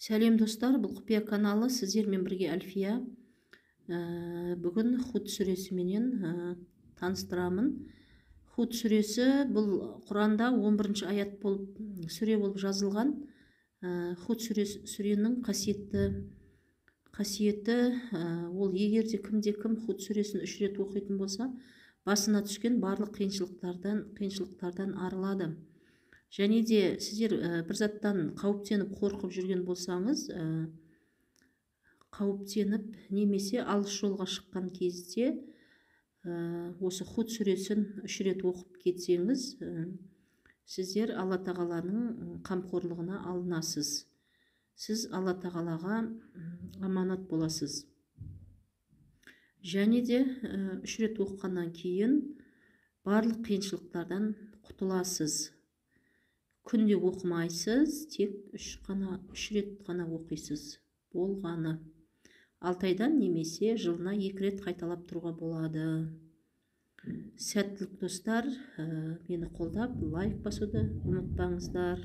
Сәлем достар, бұл құпия каналы, сіздермен бірге Әлфия. Бүгін Худ сүресіменен таныстырамын. Худ сүресі бұл Құранда 11-ші аят болып, сүре болып жазылған. Худ сүренің қасиеті ол егерде кім Худ сүресін 3 рет оқитын болса, басына түскен барлық қиыншылықтардан арылады. Және де сіздер бір заттан қауіптеніп қорқып жүрген болсаңыз, қауіптеніп немесе алыс жолға шыққан кезде осы Худ сүресін 3 рет оқып кетсеңіз, сіздер Алла тағаланың қамқорлығына алынасыз. Сіз Алла тағалаға аманат боласыз. Және де 3 рет оқығаннан кейін барлық қиыншылықтардан құтыласыз. Күнде оқымайсыз, тек 3 рет қана оқисыз болғаны. 6 айдан немесе жылына 2 рет қайталап тұруға болады. Сәттілік достар, мені қолдап лайк басуды ұмытпаңыздар.